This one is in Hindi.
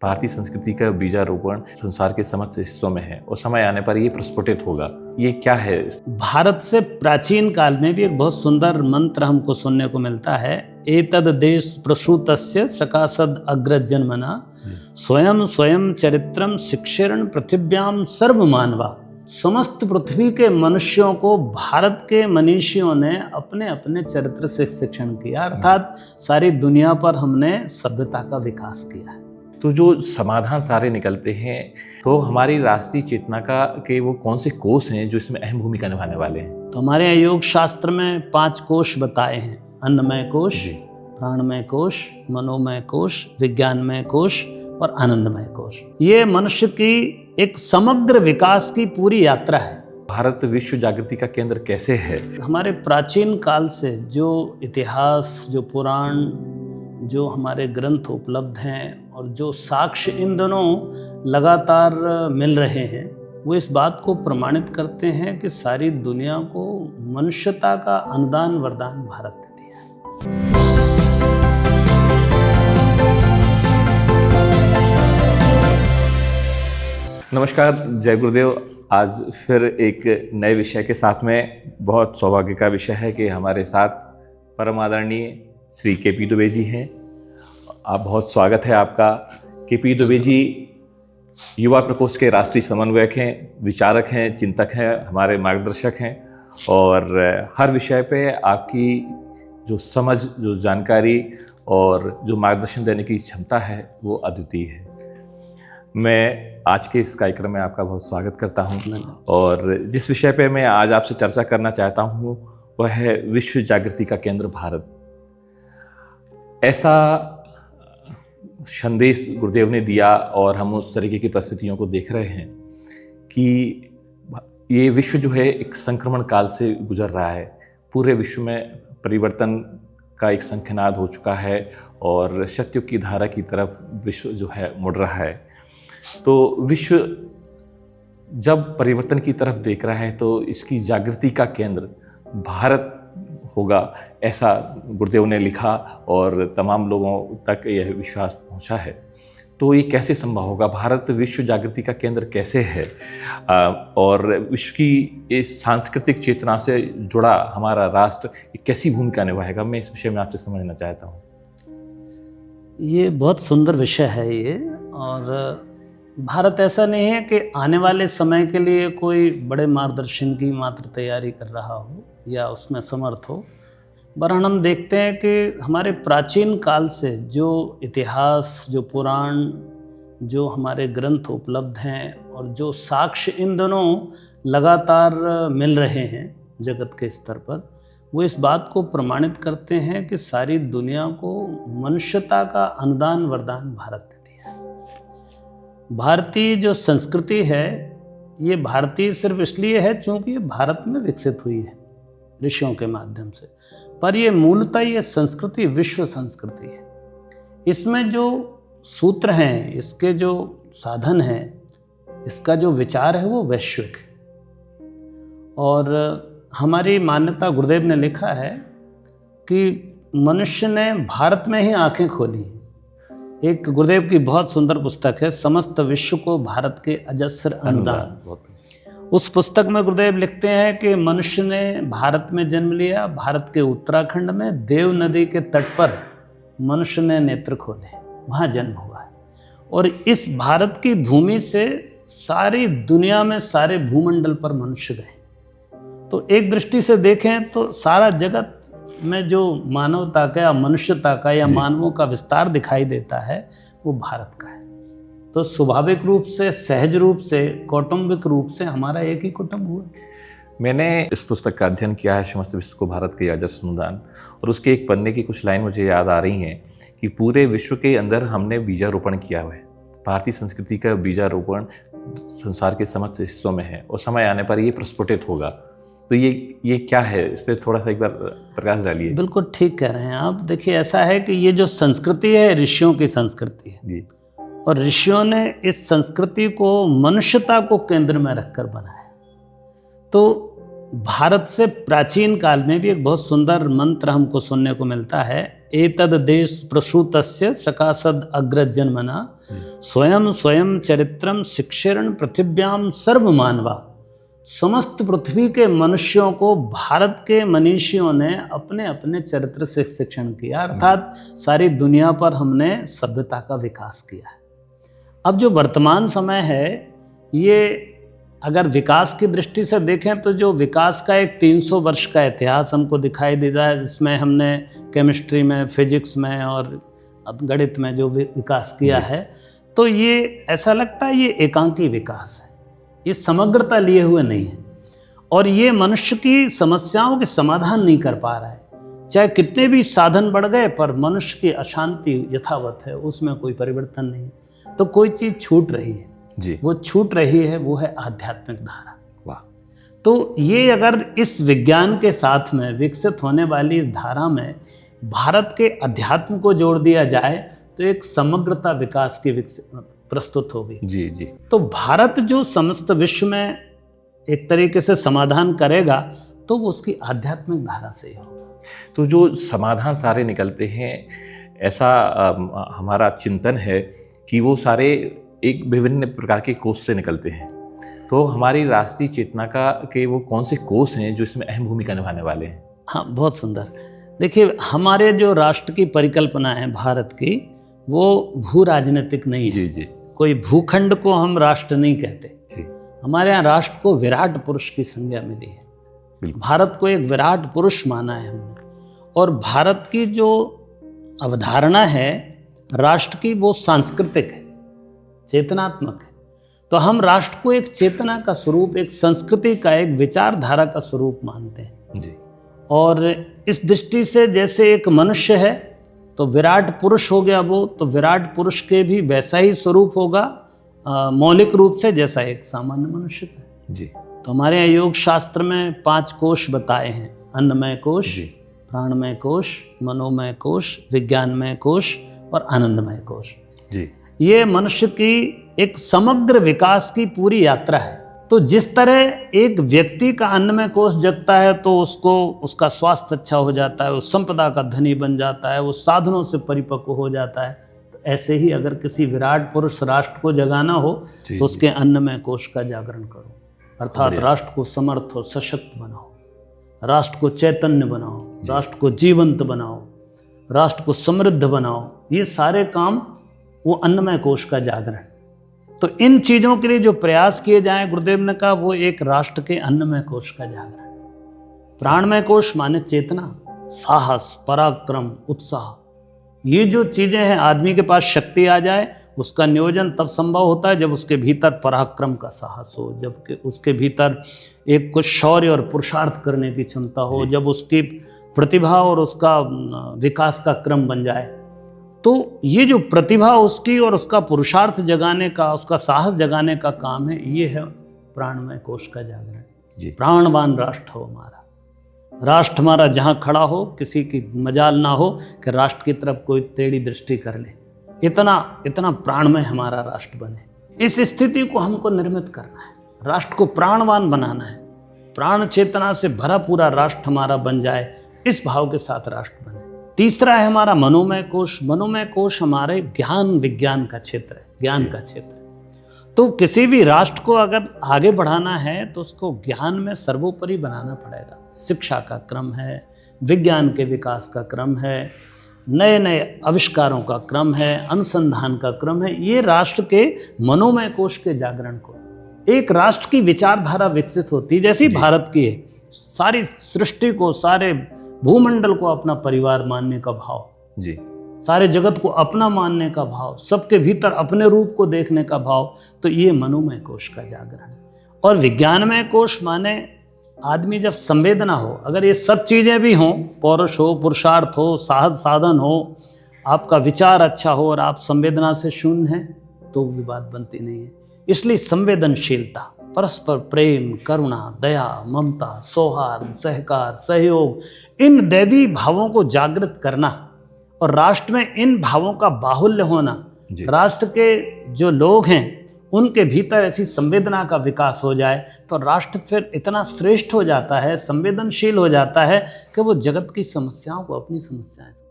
भारतीय संस्कृति का बीजारोपण संसार के समस्त हिस्सों में है और समय आने पर ये प्रस्फुटित होगा। ये क्या है? भारत से प्राचीन काल में भी एक बहुत सुंदर मंत्र हमको सुनने को मिलता है। एतद देश प्रसूतस्य सकाशद अग्रज जन्मना स्वयं स्वयं चरित्रम शिक्षेरण पृथिव्याम सर्व मानवा। समस्त पृथ्वी के मनुष्यों को भारत के मनीषियों ने अपने अपने चरित्र से शिक्षण किया, अर्थात सारी दुनिया पर हमने सभ्यता का विकास किया है। तो जो समाधान सारे निकलते हैं, तो हमारी राष्ट्रीय चेतना के वो कौन से कोष हैं जो इसमें अहम भूमिका निभाने वाले हैं? तो हमारे यहाँ योग शास्त्र में 5 कोश बताए हैं। अन्नमय कोश, प्राणमय कोश, मनोमय कोश, विज्ञानमय कोश और आनंदमय कोश। ये मनुष्य की एक समग्र विकास की पूरी यात्रा है। भारत विश्व जागृति का केंद्र कैसे है? हमारे प्राचीन काल से जो इतिहास, जो पुराण, जो हमारे ग्रंथ उपलब्ध हैं और जो साक्ष्य इन दोनों लगातार मिल रहे हैं, वो इस बात को प्रमाणित करते हैं कि सारी दुनिया को मनुष्यता का अनुदान वरदान भारत ने दिया है। नमस्कार, जय गुरुदेव। आज फिर एक नए विषय के साथ में बहुत सौभाग्य का विषय है कि हमारे साथ परम आदरणीय श्री के.पी. दुबे जी हैं। आप बहुत स्वागत है आपका। के.पी. दुबे जी युवा प्रकोष्ठ के राष्ट्रीय समन्वयक हैं, विचारक हैं, चिंतक हैं, हमारे मार्गदर्शक हैं और हर विषय पे आपकी जो समझ, जो जानकारी और जो मार्गदर्शन देने की क्षमता है वो अद्वितीय है। मैं आज के इस कार्यक्रम में आपका बहुत स्वागत करता हूं और जिस विषय पे मैं आज आपसे चर्चा करना चाहता हूं वह है विश्व जागृति का केंद्र भारत। ऐसा संदेश गुरुदेव ने दिया और हम उस तरीके की परिस्थितियों को देख रहे हैं कि ये विश्व जो है एक संक्रमण काल से गुजर रहा है। पूरे विश्व में परिवर्तन का एक शंखनाद हो चुका है और सतयुग की धारा की तरफ विश्व जो है मुड़ रहा है। तो विश्व जब परिवर्तन की तरफ देख रहा है तो इसकी जागृति का केंद्र भारत होगा, ऐसा गुरुदेव ने लिखा और तमाम लोगों तक यह विश्वास पहुंचा है। तो ये कैसे संभव होगा? भारत विश्व जागृति का केंद्र कैसे है और विश्व की इस सांस्कृतिक चेतना से जुड़ा हमारा राष्ट्र कैसी भूमिका निभाएगा? मैं इस विषय में आपसे समझना चाहता हूँ। ये बहुत सुंदर विषय है ये। और भारत ऐसा नहीं है कि आने वाले समय के लिए कोई बड़े मार्गदर्शन की मात्र तैयारी कर रहा हो या उसमें समर्थ हो। वरन हम देखते हैं कि हमारे प्राचीन काल से जो इतिहास, जो पुराण, जो हमारे ग्रंथ उपलब्ध हैं और जो साक्ष्य इन दोनों लगातार मिल रहे हैं जगत के स्तर पर, वो इस बात को प्रमाणित करते हैं कि सारी दुनिया को मनुष्यता का अनुदान वरदान भारत ने दिया है। भारतीय जो संस्कृति है, ये भारतीय सिर्फ इसलिए है क्योंकि ये भारत में विकसित हुई है ऋषियों के माध्यम से, पर ये मूलतः ये संस्कृति विश्व संस्कृति है। इसमें जो सूत्र हैं, इसके जो साधन हैं, इसका जो विचार है वो वैश्विक है। और हमारी मान्यता, गुरुदेव ने लिखा है कि मनुष्य ने भारत में ही आंखें खोली हैं। एक गुरुदेव की बहुत सुंदर पुस्तक है, समस्त विश्व को भारत के अजस्र अनुदान। उस पुस्तक में गुरुदेव लिखते हैं कि मनुष्य ने भारत में जन्म लिया। भारत के उत्तराखंड में देव नदी के तट पर मनुष्य ने नेत्र खोले, वहाँ जन्म हुआ है। और इस भारत की भूमि से सारी दुनिया में, सारे भूमंडल पर मनुष्य गए। तो एक दृष्टि से देखें तो सारा जगत में जो मानवता का या मनुष्यता का या मानवों का विस्तार दिखाई देता है वो भारत का है। तो स्वाभाविक रूप से, सहज रूप से, कौटुंबिक रूप से हमारा एक ही कुटुंब हुआ। मैंने इस पुस्तक का अध्ययन किया है, समस्त विश्व को भारत के अजस्र अनुदान, और उसके एक पन्ने की कुछ लाइन मुझे याद आ रही हैं कि पूरे विश्व के अंदर हमने बीजारोपण किया हुआ है। भारतीय संस्कृति का बीजारोपण संसार के समस्त हिस्सों में है और समय आने पर ये प्रस्फुटित होगा। तो ये क्या है? इस पर थोड़ा सा एक बार प्रकाश डालिए। बिल्कुल ठीक कह रहे हैं आप। देखिए, ऐसा है कि ये जो संस्कृति है ऋषियों की संस्कृति है जी, और ऋषियों ने इस संस्कृति को मनुष्यता को केंद्र में रखकर बनाया। तो भारत से प्राचीन काल में भी एक बहुत सुंदर मंत्र हमको सुनने को मिलता है। एतद देश प्रसूतस्य सकाशद अग्रज जन्मना स्वयं स्वयं चरित्रम शिक्षेरण पृथिव्याम सर्व मानवा। समस्त पृथ्वी के मनुष्यों को भारत के मनीषियों ने अपने अपने चरित्र से शिक्षण किया, अर्थात सारी दुनिया पर हमने सभ्यता का विकास किया है। अब जो वर्तमान समय है, ये अगर विकास की दृष्टि से देखें तो जो विकास का एक 300 वर्ष का इतिहास हमको दिखाई देता है, जिसमें हमने केमिस्ट्री में, फिजिक्स में और गणित में जो विकास किया है, तो ये ऐसा लगता है ये एकांकी विकास है, ये समग्रता लिए हुए नहीं है और ये मनुष्य की समस्याओं के समाधान नहीं कर पा रहा है। चाहे कितने भी साधन बढ़ गए पर मनुष्य की अशांति यथावत है, उसमें कोई परिवर्तन नहीं है। तो कोई चीज़ छूट रही है जी, वो छूट रही है, वो है आध्यात्मिक धारा। वाह। तो ये अगर इस विज्ञान के साथ में विकसित होने वाली इस धारा में भारत के अध्यात्म को जोड़ दिया जाए तो एक समग्रता विकास की प्रस्तुत होगी। जी जी। तो भारत जो समस्त विश्व में एक तरीके से समाधान करेगा तो वो उसकी आध्यात्मिक धारा से ही होगा। तो जो समाधान सारे निकलते हैं, ऐसा हमारा चिंतन है कि वो सारे एक विभिन्न प्रकार के कोष से निकलते हैं। तो हमारी राष्ट्रीय चेतना के वो कौन से कोष हैं जो इसमें अहम भूमिका निभाने वाले हैं? हाँ, बहुत सुंदर। देखिए, हमारे जो राष्ट्र की परिकल्पना है भारत की, वो भू राजनीतिक नहीं है। जी जी। कोई भूखंड को हम राष्ट्र नहीं कहते जी। हमारे यहाँ राष्ट्र को विराट पुरुष की संज्ञा मिली है। बिल्कुल। भारत को एक विराट पुरुष माना है हमने। और भारत की जो अवधारणा है राष्ट्र की, वो सांस्कृतिक है, चेतनात्मक है। तो हम राष्ट्र को एक चेतना का स्वरूप, एक संस्कृति का, एक विचारधारा का स्वरूप मानते हैं जी। और इस दृष्टि से जैसे एक मनुष्य है तो विराट पुरुष हो गया वो, तो विराट पुरुष के भी वैसा ही स्वरूप होगा मौलिक रूप से जैसा एक सामान्य मनुष्य का है। जी। तो हमारे यहाँ योग शास्त्र में 5 कोश बताए हैं, अन्नमय कोश, प्राणमय कोश, मनोमय कोश, विज्ञानमय कोश और आनंदमय कोश। जी। ये मनुष्य की एक समग्र विकास की पूरी यात्रा है। तो जिस तरह एक व्यक्ति का अन्नमय कोश जगता है तो उसको उसका स्वास्थ्य अच्छा हो जाता है, वो संपदा का धनी बन जाता है, वो साधनों से परिपक्व हो जाता है। तो ऐसे ही अगर किसी विराट पुरुष राष्ट्र को जगाना हो तो उसके अन्नमय कोश का जागरण करो, अर्थात राष्ट्र को समर्थ और सशक्त बनाओ, राष्ट्र को चैतन्य बनाओ, राष्ट्र को जीवंत बनाओ, राष्ट्र को समृद्ध बनाओ। ये सारे काम वो अन्नमय कोश का जागरण। तो इन चीज़ों के लिए जो प्रयास किए जाएं, गुरुदेव ने कहा, वो एक राष्ट्र के अन्नमय कोश का जागरण। प्राणमय कोश माने चेतना, साहस, पराक्रम, उत्साह। ये जो चीज़ें हैं, आदमी के पास शक्ति आ जाए, उसका नियोजन तब संभव होता है जब उसके भीतर पराक्रम का साहस हो, जब उसके भीतर एक कुछ शौर्य और पुरुषार्थ करने की क्षमता हो, जब उसकी प्रतिभा और उसका विकास का क्रम बन जाए। तो ये जो प्रतिभा उसकी और उसका पुरुषार्थ जगाने का, उसका साहस जगाने का काम है, ये है प्राणमय कोश का जागरण। प्राणवान राष्ट्र हो हमारा, राष्ट्र हमारा जहाँ खड़ा हो, किसी की मजाल ना हो कि राष्ट्र की तरफ कोई टेढ़ी दृष्टि कर ले। इतना प्राणमय हमारा राष्ट्र बने। इस स्थिति को हमको निर्मित करना है, राष्ट्र को प्राणवान बनाना है, प्राण चेतना से भरा पूरा राष्ट्र हमारा बन जाए, इस भाव के साथ राष्ट्र बने। तीसरा है हमारा मनोमय कोश। मनोमय कोश हमारे ज्ञान विज्ञान का क्षेत्र है, ज्ञान का क्षेत्र। तो किसी भी राष्ट्र को अगर आगे बढ़ाना है तो उसको ज्ञान में सर्वोपरि बनाना पड़ेगा। शिक्षा का क्रम है, विज्ञान के विकास का क्रम है, नए नए आविष्कारों का क्रम है, अनुसंधान का क्रम है। ये राष्ट्र के मनोमय कोश के जागरण को, एक राष्ट्र की विचारधारा विकसित होती, जैसी भारत की है, सारी सृष्टि को, सारे भूमंडल को अपना परिवार मानने का भाव, जी, सारे जगत को अपना मानने का भाव, सबके भीतर अपने रूप को देखने का भाव। तो ये मनोमय कोश का जागरण। और विज्ञानमय कोश माने आदमी जब संवेदना हो, अगर ये सब चीज़ें भी हों, पौरुष हो, पुरुषार्थ हो, साहस साधन हो, आपका विचार अच्छा हो और आप संवेदना से शून्य हैं, तो भी बात बनती नहीं है। इसलिए संवेदनशीलता, परस्पर प्रेम, करुणा, दया, ममता, सौहार्द, सहकार, सहयोग, इन दैवी भावों को जागृत करना और राष्ट्र में इन भावों का बाहुल्य होना, राष्ट्र के जो लोग हैं उनके भीतर ऐसी संवेदना का विकास हो जाए तो राष्ट्र फिर इतना श्रेष्ठ हो जाता है, संवेदनशील हो जाता है कि वो जगत की समस्याओं को अपनी समस्याएं